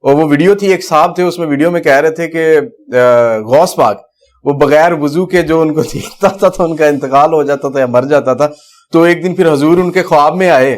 اور وہ ویڈیو تھی، ایک صاحب تھے اس میں ویڈیو میں کہہ رہے تھے کہ غوث پاک وہ بغیر وضو کے جو ان کو دیکھتا تھا تو ان کا انتقال ہو جاتا تھا یا مر جاتا تھا. تو ایک دن پھر حضور ان کے خواب میں آئے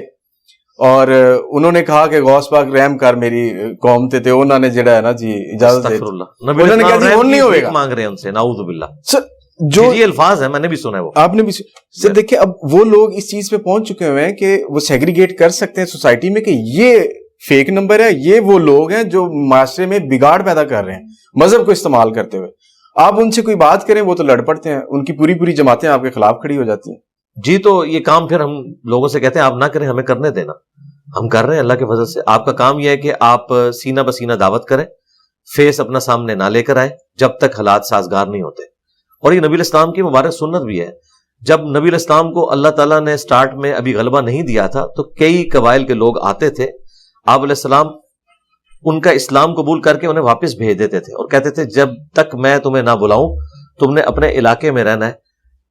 اور انہوں نے کہا کہ غوث پاک رحم کر میری قوم تے انہوں نے جڑا ہے نا جی اجازت دے دی. انہوں نے کہا جی ہون نہیں ہوئے گا، مانگ رہے ہیں ان سے، نعوذ باللہ. جو یہ الفاظ ہیں میں نے بھی سنا ہے، وہ آپ نے بھی سر دیکھیں. اب وہ لوگ اس چیز پہ پہنچ چکے ہوئے ہیں کہ وہ سیگریگیٹ کر سکتے ہیں سوسائٹی میں کہ یہ فیک نمبر ہے، یہ وہ لوگ ہیں جو معاشرے میں بگاڑ پیدا کر رہے ہیں مذہب کو استعمال کرتے ہوئے. آپ ان سے کوئی بات کریں وہ تو لڑ پڑتے ہیں، ان کی پوری جماعتیں آپ کے خلاف کھڑی ہو جاتی ہیں. جی تو یہ کام پھر ہم لوگوں سے کہتے ہیں آپ نہ کریں، ہمیں کرنے دینا. ہم کر رہے ہیں اللہ کے فضل سے. آپ کا کام یہ ہے کہ آپ سینہ بسینہ دعوت کریں، فیس اپنا سامنے نہ لے کر آئے جب تک حالات سازگار نہیں ہوتے. اور یہ نبی الاسلام کی مبارک سنت بھی ہے. جب نبی الاسلام کو اللہ تعالیٰ نے سٹارٹ میں ابھی غلبہ نہیں دیا تھا تو کئی قبائل کے لوگ آتے تھے، آپ علیہ السلام ان کا اسلام قبول کر کے انہیں واپس بھیج دیتے تھے اور کہتے تھے جب تک میں تمہیں نہ بلاؤں تم نے اپنے علاقے میں رہنا ہے،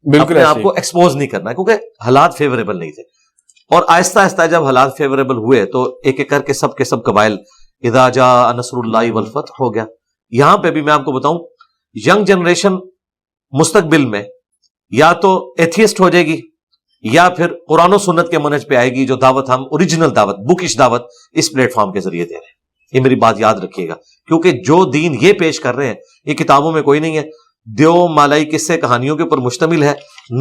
بالکل اپنے آپ کو ایکسپوز نہیں کرنا ہے، کیونکہ حالات فیوریبل نہیں تھے. اور آہستہ آہستہ جب حالات فیوریبل ہوئے تو ایک ایک کر کے سب قبائل اذا جاء نصر اللہ والفتح ہو گیا. یہاں پہ بھی میں آپ کو بتاؤں ینگ جنریشن مستقبل میں یا تو ایتھیسٹ ہو جائے گی یا پھر قرآن و سنت کے منہج پہ آئے گی، جو دعوت ہم اوریجنل دعوت بکش دعوت اس پلیٹ فارم کے ذریعے دے رہے ہیں. یہ میری بات یاد رکھیے گا، کیونکہ جو دین یہ پیش کر رہے ہیں یہ کتابوں میں کوئی نہیں ہے. دیو مالائی قصے کہانیوں کے اوپر مشتمل ہے،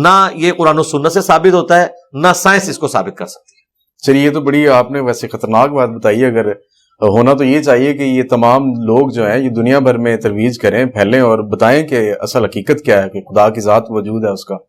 نہ یہ قرآن و سنت سے ثابت ہوتا ہے، نہ سائنس اس کو ثابت کر سکتی ہے. چلیے یہ تو بڑی آپ نے ویسے خطرناک بات بتائی ہے. اگر ہونا تو یہ چاہیے کہ یہ تمام لوگ جو ہیں یہ دنیا بھر میں ترویج کریں، پھیلیں اور بتائیں کہ اصل حقیقت کیا ہے، کہ خدا کی ذات وجود ہے اس کا.